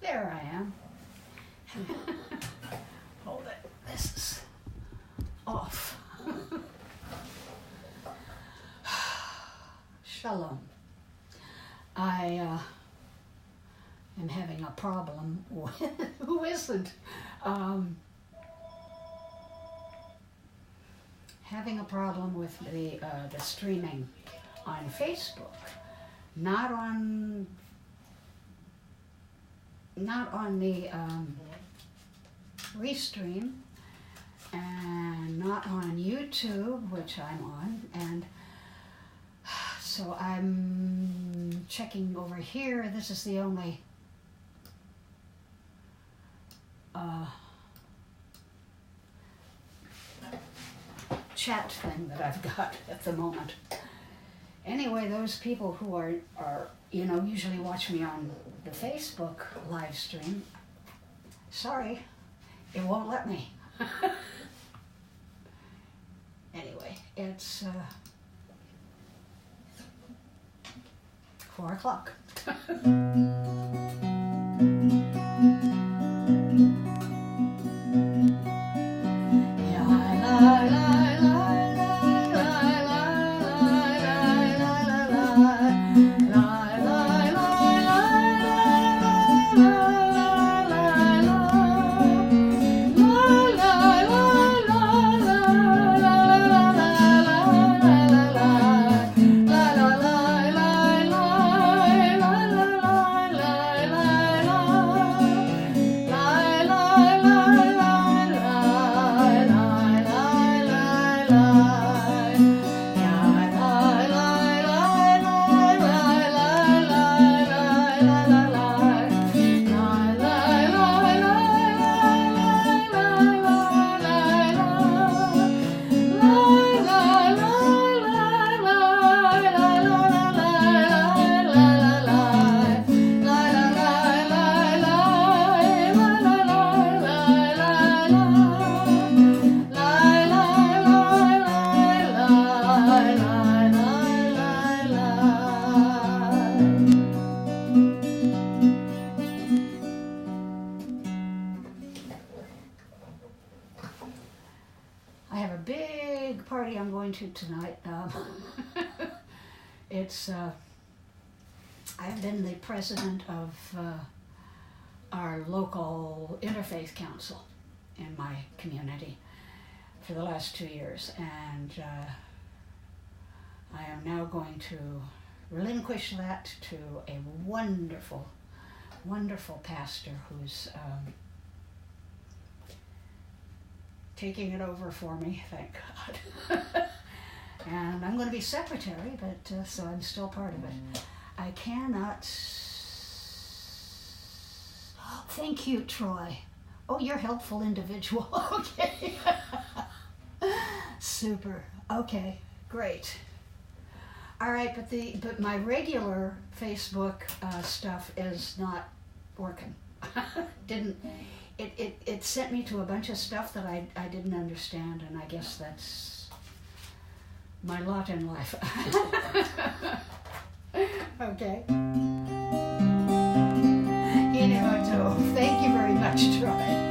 There I am. Hold it. This is off. Shalom. I am having a problem with, who isn't? Having a problem with the streaming on Facebook, not on the Restream, and not on YouTube, which I'm on, and so I'm checking over here. This is the only chat thing that I've got at the moment. Anyway, those people who are usually watch me on the Facebook live stream, sorry, it won't let me. Anyway, it's 4 o'clock. I have a big party I'm going to tonight. I've been the president of our local interfaith council in my community for the last 2 years, and I am now going to relinquish that to a wonderful, wonderful pastor who's taking it over for me, thank God. And I'm going to be secretary, but so I'm still part of it. I cannot. Thank you, Troy. Oh, you're a helpful individual. Okay. Super. Okay, great. All right, but my regular Facebook stuff is not working. It sent me to a bunch of stuff that I didn't understand, and I guess that's my lot in life. Okay. Thank you very much, Troy.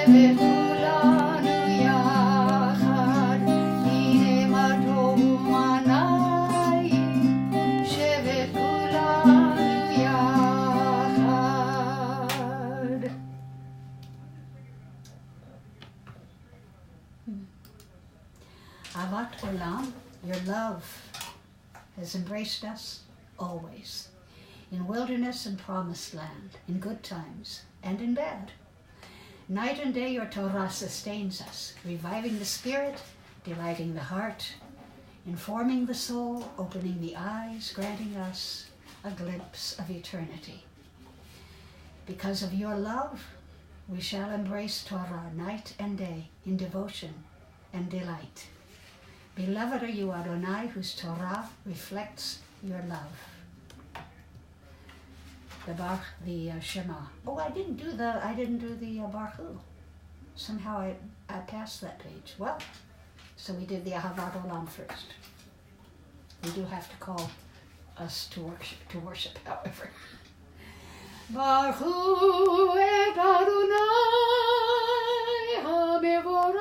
שבת כולנו יחד, הנה מה טוב ומה נעים, שבת כולנו יחד. Avat Olam, your love has embraced us always, in wilderness and promised land, in good times and in bad. Night and day your Torah sustains us, reviving the spirit, delighting the heart, informing the soul, opening the eyes, granting us a glimpse of eternity. Because of your love, we shall embrace Torah night and day in devotion and delight. Beloved are you, Adonai, whose Torah reflects your love. The Shema. Oh, I didn't do the Baruch Hu. Somehow I passed that page. Well, so we did the Ahavat Olam first. We do have to call us to worship, however. Baruch Hu et Adonai HaMevorak.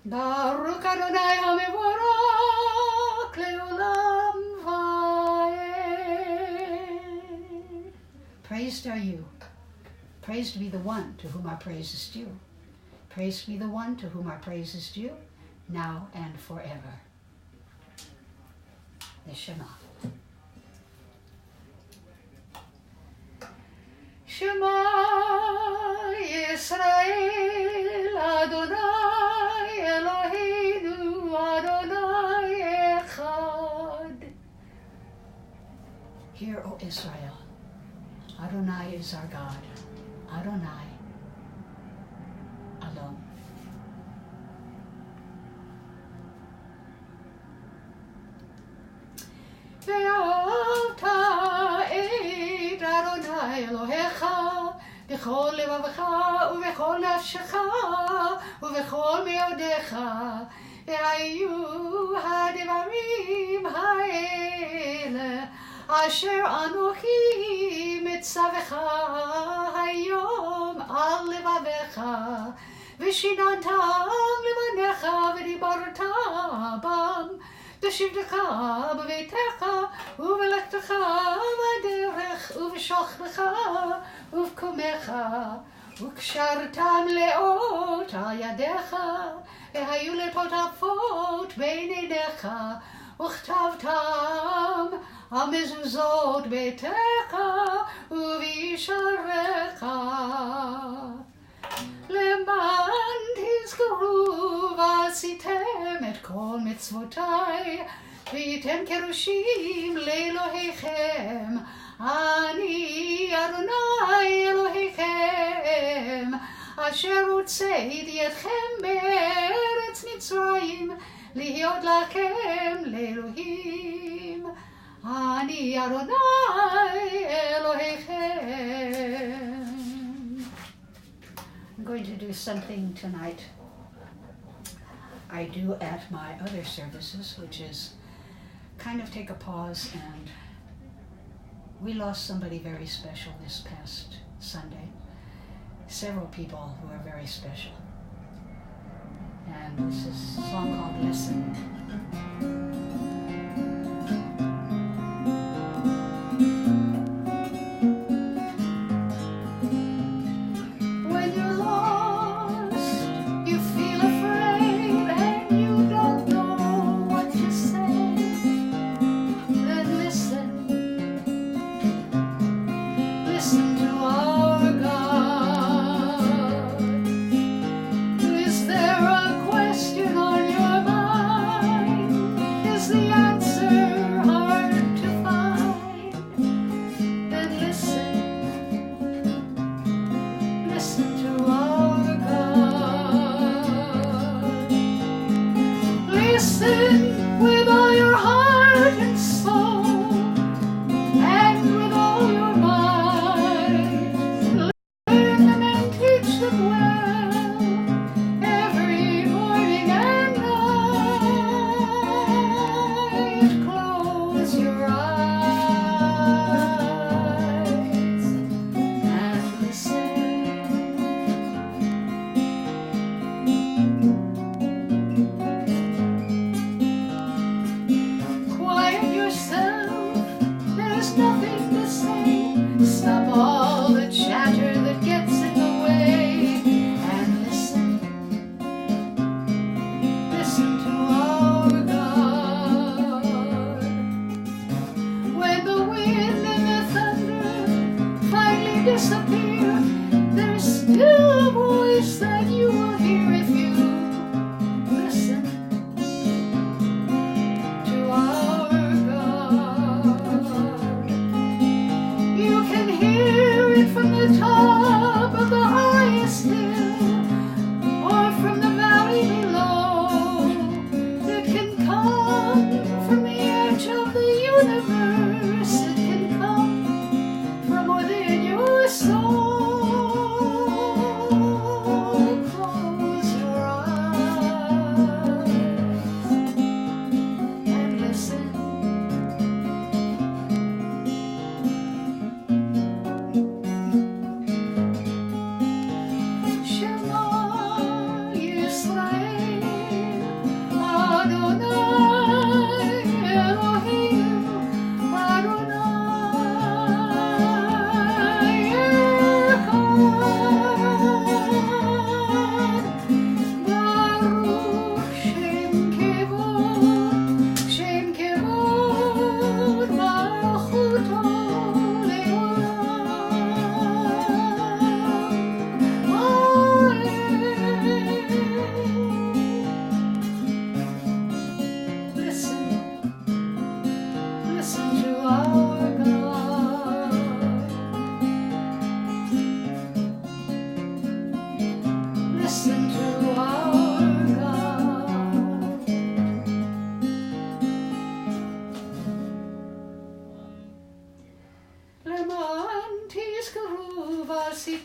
Baruch Adonai HaMevorak leolam va'ed. Praised are you. Praised be the one to whom our praise is due. Praised be the one to whom our praise is due, now and forever. The Shema. Shema Yisrael Adonai Eloheinu Adonai Echad. Hear, O Israel, Adonai is our God, Adonai alone. ואהבת את אדוני אלוהיך בכל לבבך ובכל נפשך ובכל מאודיך, והיו הדברים האלה אשר אנוכי מצווך היום על לבביך, ושיננתם לבניך ודיברת בם בשבתך בביתך ובלכתך בדרך ובשוכבך ובקומך, וקשרתם לאות על ידיך, והיו לטוטפות בין עיניך, וכתבתם על מזוזות ביתך ובישעריך, למען תזכרו ועשיתם את כל מצוותיי, וייתן קירושים לאלוהיכם, אני אדוני אלוהיכם, אשר הוצאתי אתכם בארץ מצרים, להיות לכם לאלוהים, אני אדוני אלוהיכם. I'm going to do something tonight I do at my other services, which is kind of take a pause, and we lost somebody very special this past Sunday. Several people who are very special. And this is a song called Listen. Is there a question on your mind?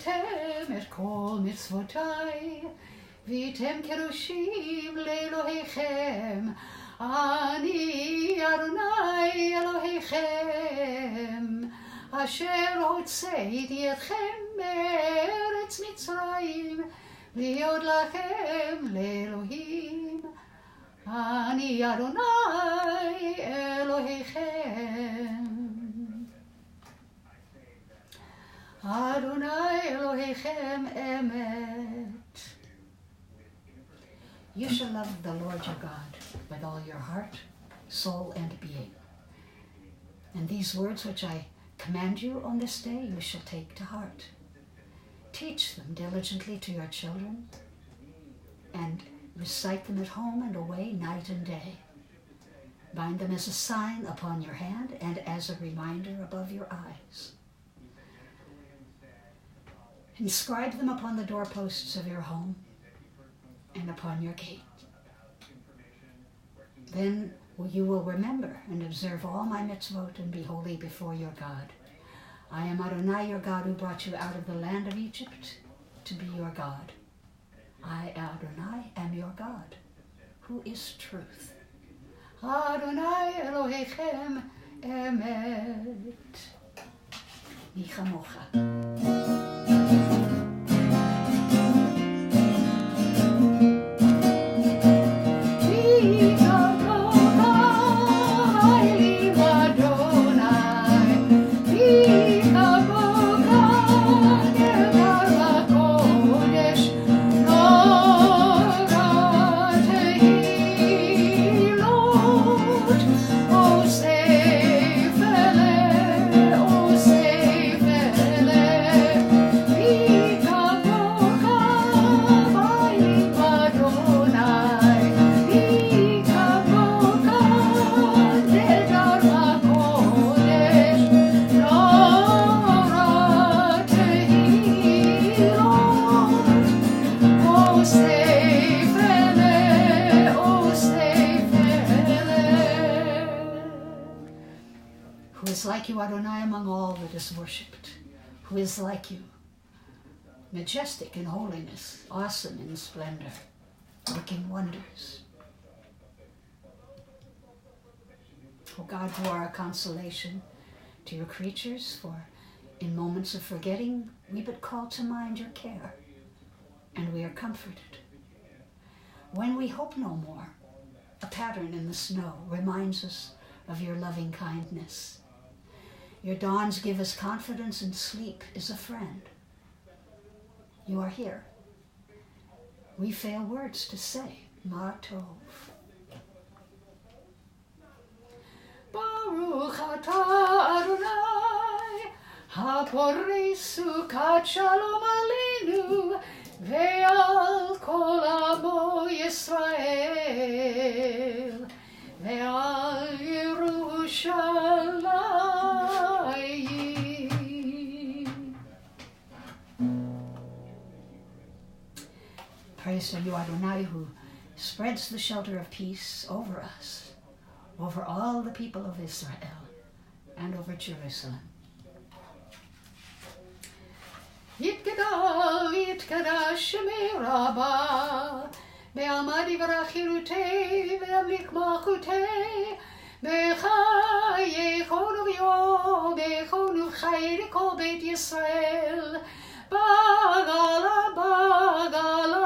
ועשיתם את כל מצוותיי, והייתם קדושים לאלוהיכם, אני אדוני אלוהיכם, אשר הוצאתי אתכם מארץ מצרים, להיות לכם לאלוהים. אני אדוני אלוהיכם. אדוני אלוהיכם אמת. You shall love the Lord your God with all your heart, soul, and being. And these words which I command you on this day you shall take to heart. Teach them diligently to your children, and recite them at home and away night and day. Bind them as a sign upon your hand and as a reminder above your eyes. Inscribe them upon the doorposts of your home and upon your gate. Then you will remember and observe all my mitzvot and be holy before your God. I am Adonai, your God, who brought you out of the land of Egypt to be your God. I, Adonai, am your God, who is truth. Adonai Elohechem emet. Mi chamocha. Like you, Adonai, among all that is worshipped, who is like you, majestic in holiness, awesome in splendor, working wonders. O God, who are a consolation to your creatures, for in moments of forgetting we but call to mind your care, and we are comforted. When we hope no more, a pattern in the snow reminds us of your loving kindness. Your dawns give us confidence, and sleep is a friend. You are here. We fail words to say, Ma Tov. Baruch atah Adonai, haporei sukat shalom aleinu, ve'al kol amo Yisrael, ve'al Yerushalayim. Praise to you, Adonai, who spreads the shelter of peace over us, over all the people of Israel, and over Jerusalem. Yitgadal, Yitkadash, Shemei Be'amad yivarach Chirutei, ve'amlik malchutei, be'chayechon u'v'yom, be'chon u'v'chay l'kol Beit Yisrael, bagala, bagala,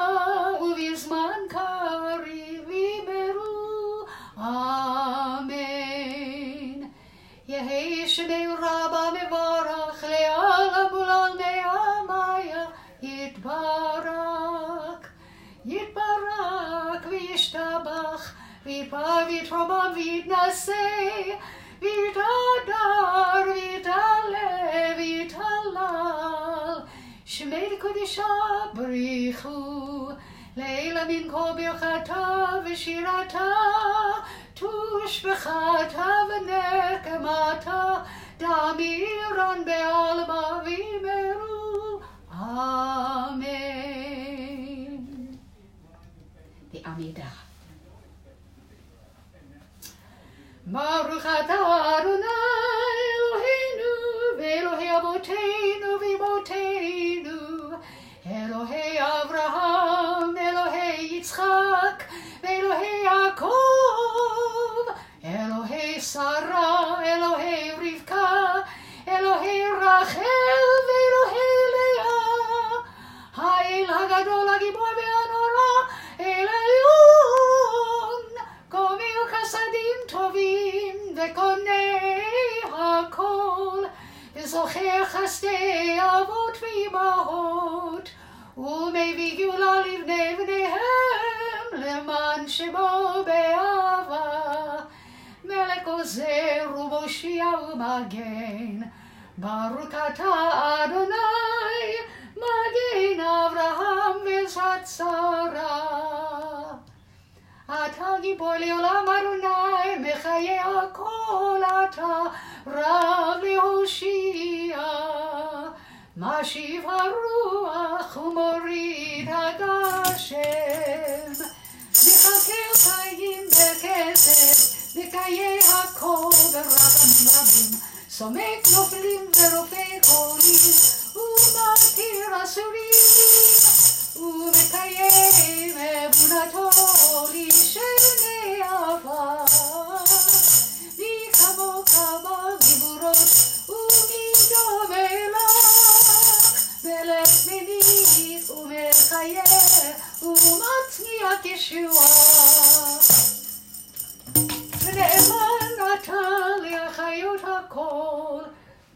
u'v'zman kariv yimeru. Amen. Yehei Shemei Rabba mevarach le'alam u'lal me'amaya yitbarak. Yitbarak v'yishtabach v'yitbar v'yitromam v'yitnaseh v'yitadar v'yitaleh v'yitalal Shemei Kodesha b'richu leila min kol birchata v'shirata tushbechata v'nekemata damiran be'alma v'imeru. Amen. The Amidah. Baruch atah Adonai Eloheinu ve'Elokei Avoteinu v'Imotenu עוזר ומושיע ומגן. ברוך אתה אדוני, מגן אברהם ועזרת שרה. אתה גיבור לעולם אדוני, מחיי הכל אתה רב להושיע. משיב הרוח ומוריד הגשם. מחכה חיים בחסד, מקיים הכל ברחמים רבים. סומק נופלים ורופא חולים, ומתיר אסורים, ומקיים אמונתו לשני עבר. מי כמוך בגבורות, ומי דומה לך, מלך מניף ומחיה, ומצמיח ישועה. ונאמן אתה להחיות הכל,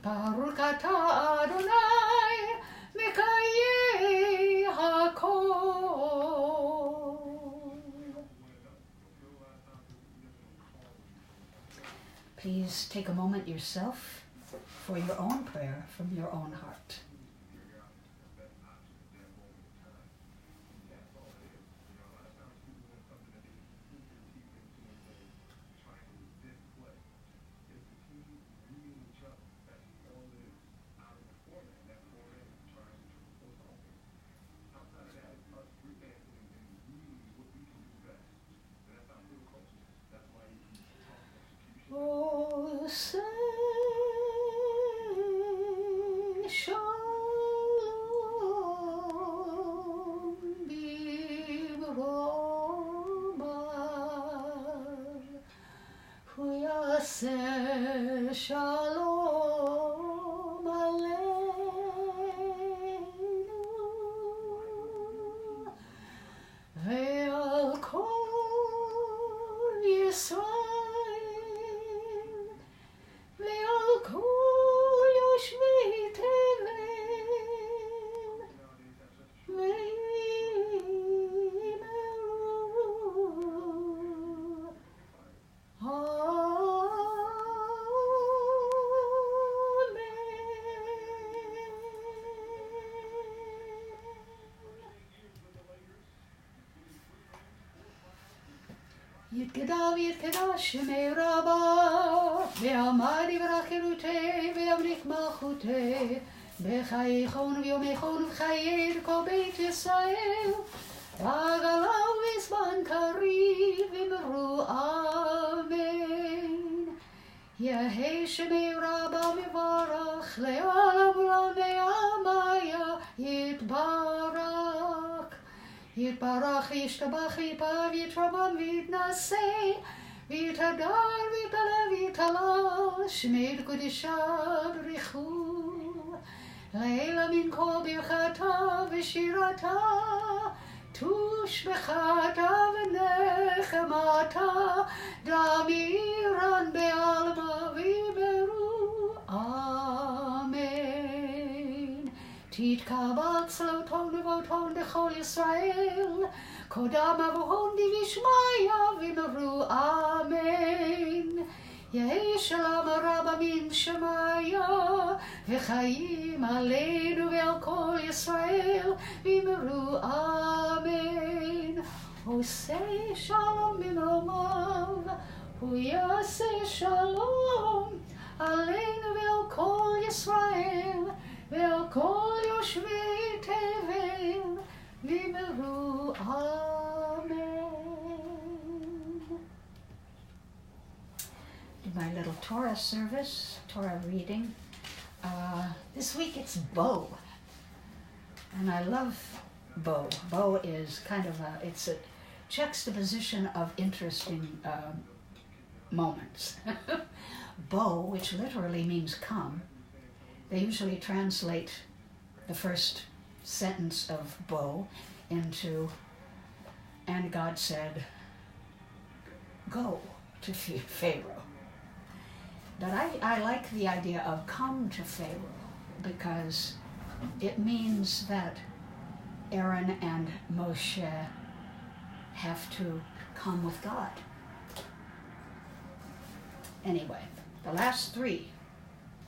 ברוך אתה אדוני, מקיים הכל. Please take a moment yourself for your own prayer from your own heart. Oh, say shalom b'roma, hu yaseh shalom aleinu ve'al kol Yisrael. יתגדל ויתקדש שמי רבה, ועמד יברך חירותי וימליך מלכותי, בחייכון ויומייכון ובחיי כל בית ישראל, ועגלה ובזמן קריב אמרו אמן. יהי שמי רבה מברך, לעולם ולעולמי עמיה יתברך. יתברך וישתבח ויתפאר ויתרומם ויתנשא ויתהדר ויתעלה ויתהלל שמי קודשה בריחו לעילה מן כל ברכתה ושירתה תושבחתה ונחמתה דמירן בעלמא ויאמרו אמן. תתקבל צלותון ובאותון בכל ישראל, קודם אבוהון דבשמיא ואמרו אמן. יהי שלום רב מן שמיא, וחיים עלינו ועל כל ישראל, ואמרו אמן. עושה שלום במרומיו, הוא יעשה שלום עלינו ועל כל ישראל, ועל כל יושבי תבל, ואמרו אמן. My little Torah service, Torah reading. This week it's bow, and I love bow. Bow is kind of it's a juxtaposition of interesting moments. Bow, which literally means come, they usually translate the first sentence of bow into, and God said, go to Pharaoh. But I like the idea of come to Pharaoh because it means that Aaron and Moshe have to come with God. Anyway, the last 3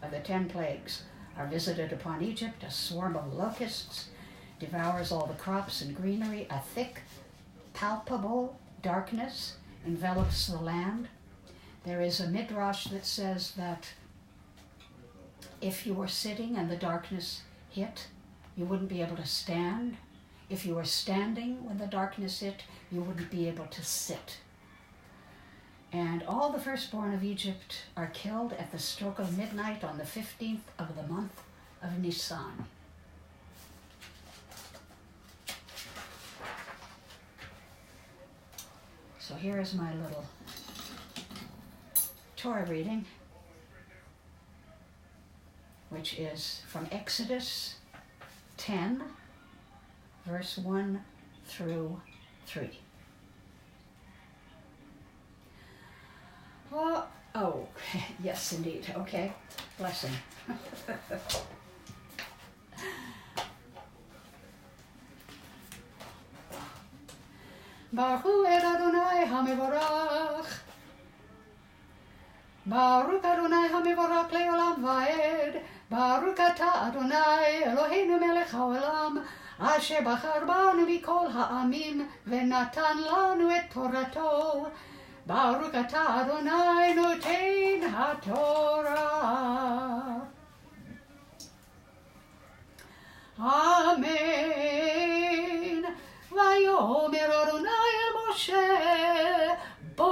of the 10 plagues are visited upon Egypt. A swarm of locusts devours all the crops and greenery. A thick, palpable darkness envelops the land. There is a midrash that says that if you were sitting and the darkness hit, you wouldn't be able to stand. If you were standing when the darkness hit, you wouldn't be able to sit. And all the firstborn of Egypt are killed at the stroke of midnight on the 15th of the month of Nisan. So here is my little Torah reading, which is from Exodus 10, verse 1 through 3. Oh, yes, indeed. Okay, blessing. Baruch et Adonai HaMevorach. Baruch Adonai HaMevorach le'olam va'ed. Baruch atah Adonai Eloheinu melech haolam. Asher bachar banu mikol ha'amim ve'natan lanu et Torato. Baruch atah Adonai noten haTorah. Amen. Vayomer Adonai el Moshe bo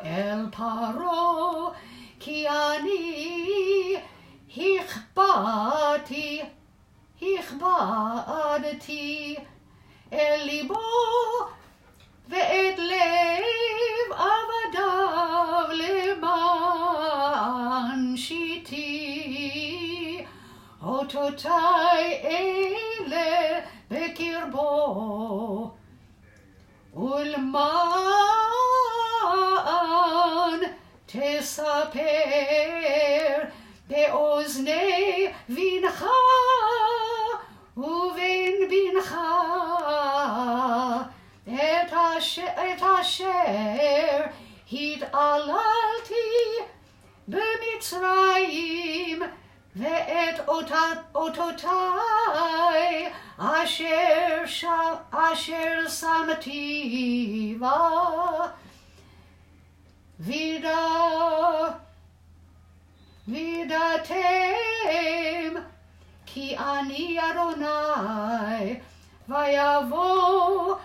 el Paro ki ani hichbadti el libo ve'et lev avadav leman shiti ototai ele bekirbo ulman tesaper beoznei vincha uven bincha et asher התעללתי במצרים ואת אותותיי אשר שמתי בה וידעתם כי אני אדוני. ויבוא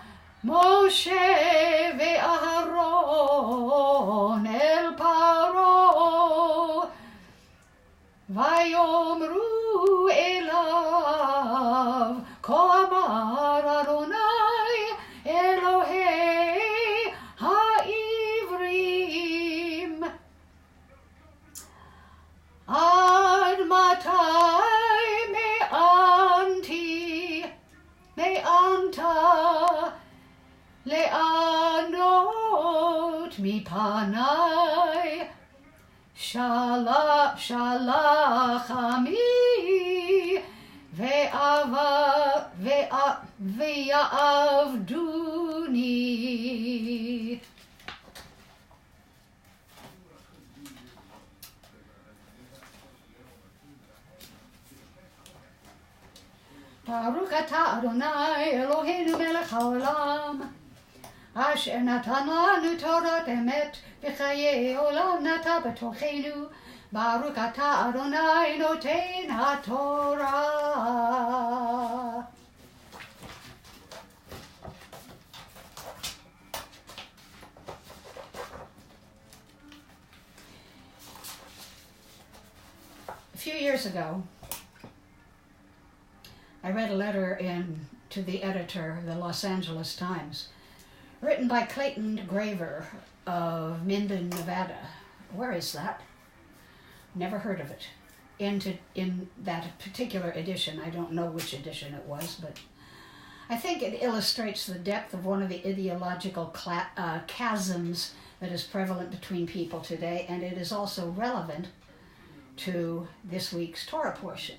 משה ואהרון אל פרעה ויאמרו אליו כה אמר אדוני אלוהי העברים עד מתי מאנת לענות מפני שלח עמי ויעבדוני. ברוך אתה אדוני אלוהינו מלך העולם אשר נתן לנו תורת אמת וחיי עולם נטע בתוכנו. ברוך אתה אדוני נותן התורה. A few years ago, I read a letter to the editor of the Los Angeles Times, written by Clayton Graver of Minden, Nevada. Where is that? Never heard of it. In that particular edition, I don't know which edition it was, but I think it illustrates the depth of one of the ideological chasms that is prevalent between people today, and it is also relevant to this week's Torah portion.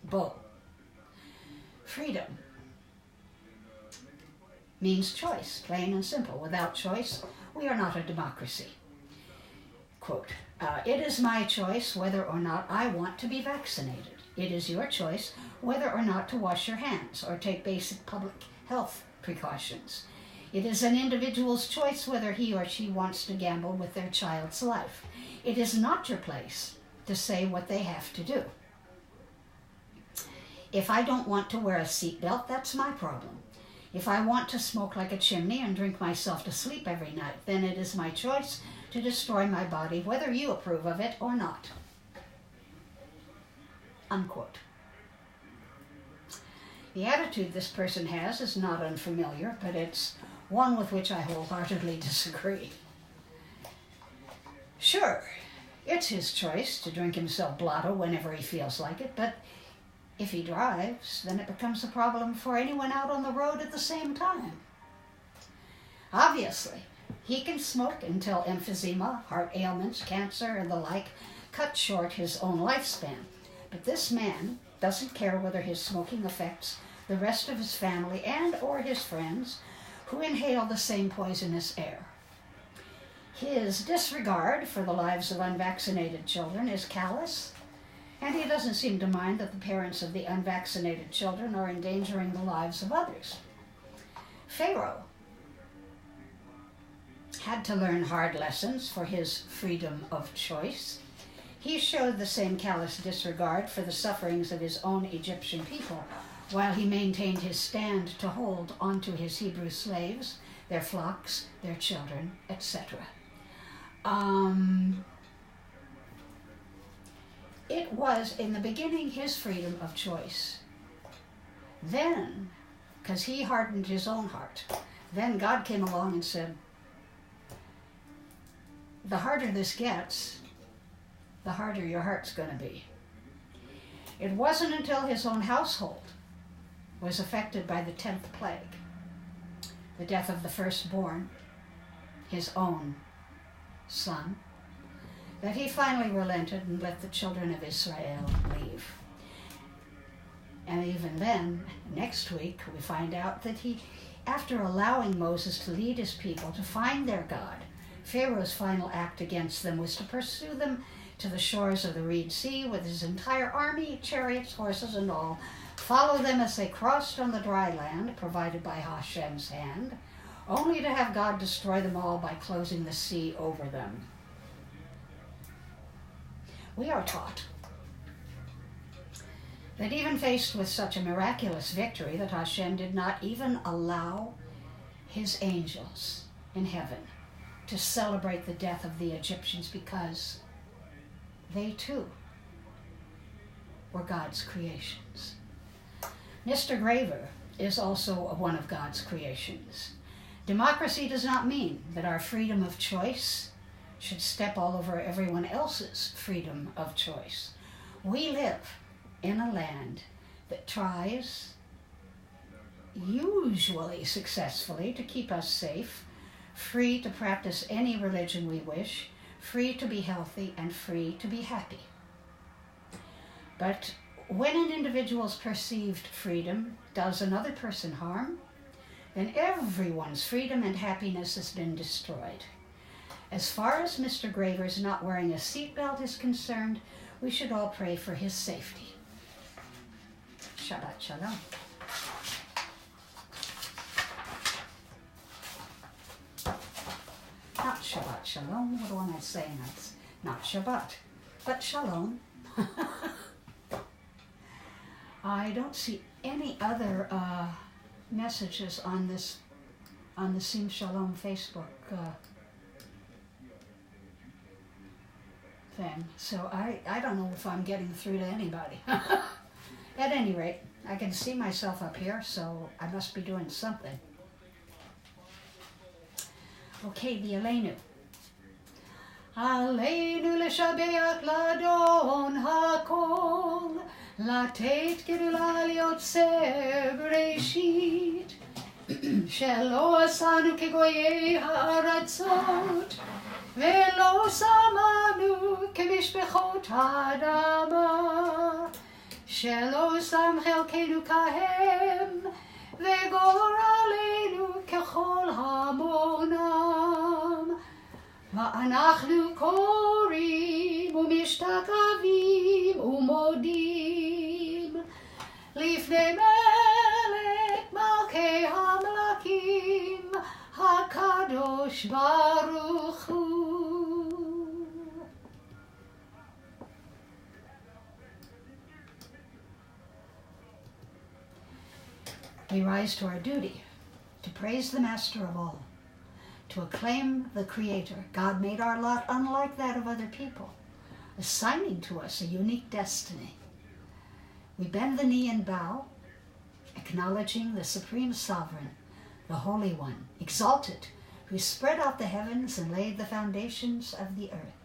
Bo. Freedom means choice, plain and simple. Without choice, we are not a democracy. quote, "It is my choice whether or not I want to be vaccinated. It is your choice whether or not to wash your hands or take basic public health precautions. It is an individual's choice whether he or she wants to gamble with their child's life. It is not your place to say what they have to do. If I don't want to wear a seatbelt, that's my problem. If I want to smoke like a chimney and drink myself to sleep every night, then it is my choice to destroy my body, whether you approve of it or not." Unquote. The attitude this person has is not unfamiliar, but it's one with which I wholeheartedly disagree. Sure, it's his choice to drink himself blotto whenever he feels like it, but if he drives, then it becomes a problem for anyone out on the road at the same time. Obviously, he can smoke until emphysema, heart ailments, cancer, and the like cut short his own lifespan. But this man doesn't care whether his smoking affects the rest of his family and or his friends who inhale the same poisonous air. His disregard for the lives of unvaccinated children is callous, and he doesn't seem to mind that the parents of the unvaccinated children are endangering the lives of others. Pharaoh had to learn hard lessons for his freedom of choice. He showed the same callous disregard for the sufferings of his own Egyptian people, while he maintained his stand to hold onto his Hebrew slaves, their flocks, their children, etc. It was, in the beginning, his freedom of choice. Then, because he hardened his own heart, then God came along and said, the harder this gets, the harder your heart's going to be. It wasn't until his own household was affected by the 10th plague, the death of the firstborn, his own son, that he finally relented and let the children of Israel leave. And even then, next week, we find out that he, after allowing Moses to lead his people to find their God, Pharaoh's final act against them was to pursue them to the shores of the Red Sea with his entire army, chariots, horses, and all, follow them as they crossed on the dry land provided by Hashem's hand, only to have God destroy them all by closing the sea over them. We are taught that even faced with such a miraculous victory, that Hashem did not even allow his angels in heaven to celebrate the death of the Egyptians, because they too were God's creations. Mr. Graver is also one of God's creations. Democracy does not mean that our freedom of choice should step all over everyone else's freedom of choice. We live in a land that tries, usually successfully, to keep us safe, free to practice any religion we wish, free to be healthy, and free to be happy. But when an individual's perceived freedom does another person harm, then everyone's freedom and happiness has been destroyed. As far as Mr. Graver's not wearing a seatbelt is concerned, we should all pray for his safety. Shabbat Shalom. Not Shabbat Shalom. What am I saying? It's not Shabbat, but Shalom. I don't see any other messages on the Sim Shalom Facebook thing. So I don't know if I'm getting through to anybody. At any rate, I can see myself up here, so I must be doing something. Okay, the Aleinu. Aleinu לשבח לאדון הכל, לתת גדולה ליוצר בראשית, שלא עשנו כגויי הארצות, ולא שמנו כמשפחות האדמה, שלא שם חלקנו כהם, וגורלנו ככל המונם, אנחנו קוראים ומשתחווים ומודים לפני מלך מלכי המלכים הקדוש ברוך הוא. We rise to our duty to praise the Master of all, to acclaim the Creator. God made our lot unlike that of other people, assigning to us a unique destiny. We bend the knee and bow, acknowledging the Supreme Sovereign, the Holy One, exalted, who spread out the heavens and laid the foundations of the earth.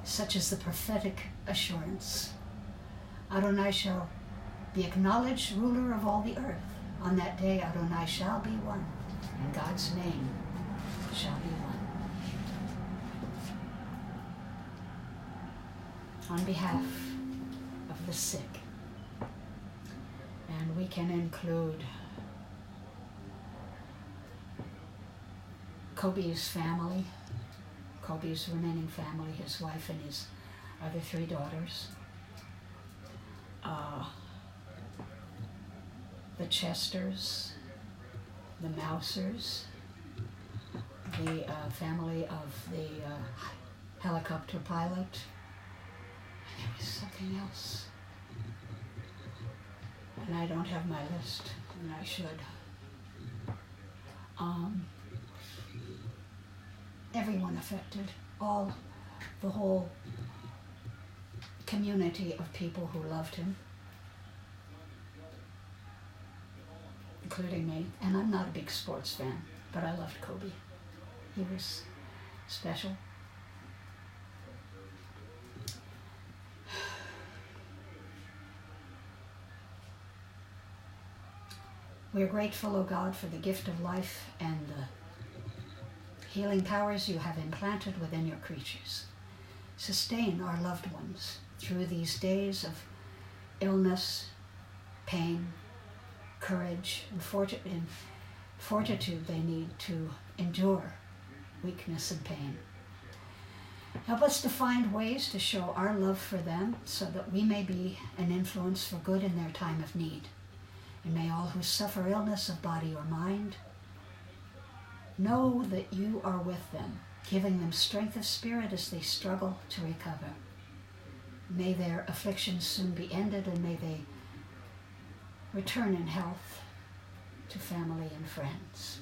Such is the prophetic assurance. Adonai shall be acknowledged ruler of all the earth. On that day Adonai shall be one, and God's name shall be one. On behalf of the sick, and we can include Kobe's family, Kobe's remaining family, his wife and his other 3 daughters, the Chesters, the Mousers, the family of the helicopter pilot, and there was something else. And I don't have my list, and I should. Everyone affected, the whole community of people who loved him, including me. And I'm not a big sports fan, but I loved Kobe. He was special. We are grateful, O God, for the gift of life and the healing powers you have implanted within your creatures. Sustain our loved ones through these days of illness, pain, courage, and fortitude they need to endure weakness and pain. Help us to find ways to show our love for them so that we may be an influence for good in their time of need. And may all who suffer illness of body or mind know that you are with them, giving them strength of spirit as they struggle to recover. May their afflictions soon be ended, and may they return in health to family and friends.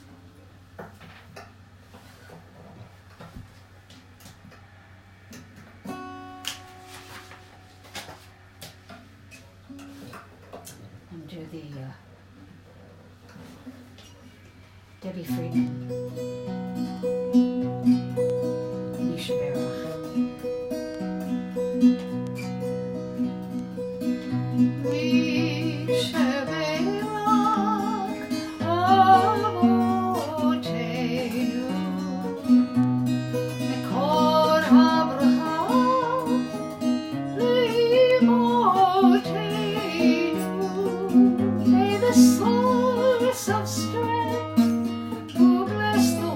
And do the Debbie Friedman, Misha Berach. Misha Berach, Avotenu, Mekor Abraham, Limotenu. May the source of strength, who bless the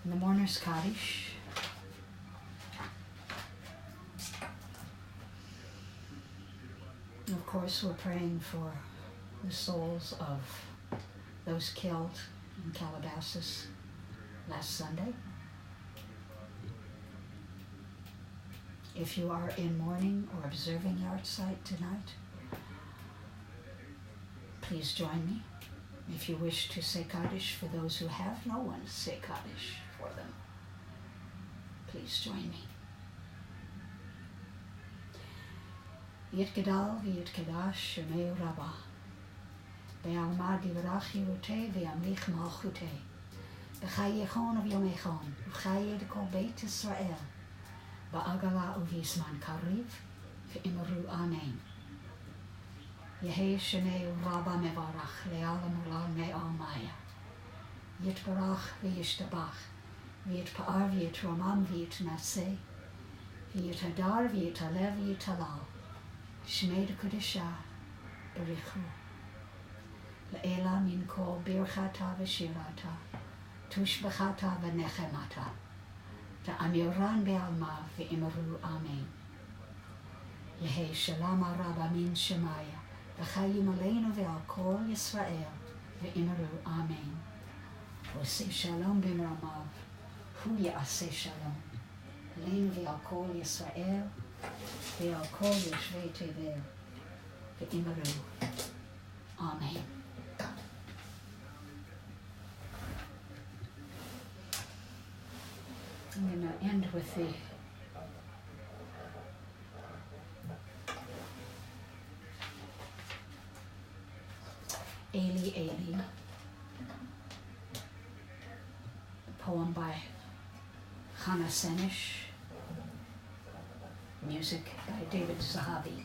In the Mourner's Kaddish, and of course we're praying for the souls of those killed in Calabasas last Sunday. If you are in mourning or observing yahrzeit tonight, please join me. If you wish to say Kaddish for those who have no one to say Kaddish for them, please join me. Yitgadal v'yitgadash shemeu rabbah, be'alma divrach yiruteh v'yamlich malchuteh, b'chayechon v'yomechon, b'chayed kol beit Yisrael, ba'agala u'v'zman kariv, v'imru amen. Yehei shemeu rabbah mevarach le'alam ulal me'almaya, yitbarach v'yishtabach, v'yitpa'ar v'yitramam v'yitnaseh, v'yithadar v'yitalev v'yitalal, Shmei Kodesha Berichu Le'ela min kol birchata v'shirata tushbachata v'nechemata ta'amiran be'alma v'imru amen. Yehei shalom araba min shemaya v'chayim aleinu ve'al kol Yisrael v'imru amen. Oseh shalom b'mramav hu ya'aseh shalom aleinu ve'al kol Yisrael ve'al kol yoshvei tevel ve'imru amen. I'm going to end with the Eli Eli, a poem by Chana Senish, music by David Zahavi.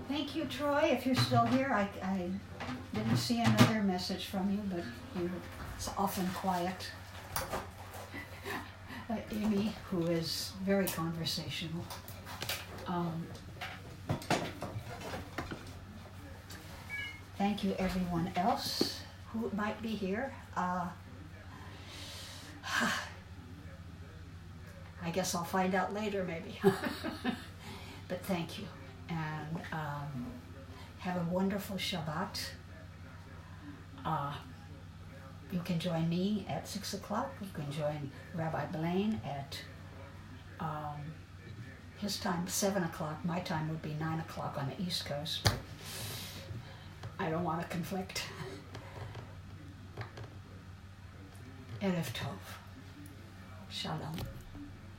Thank you, Troy. If you're still here, I didn't see another message from you, but it's often quiet. Amy, who is very conversational. Thank you, everyone else who might be here. I guess I'll find out later, maybe. But thank you. And have a wonderful Shabbat. You can join me at 6 o'clock. You can join Rabbi Blaine at his time, 7 o'clock. My time would be 9 o'clock on the East Coast. I don't want to conflict. Erev Tov. Shalom.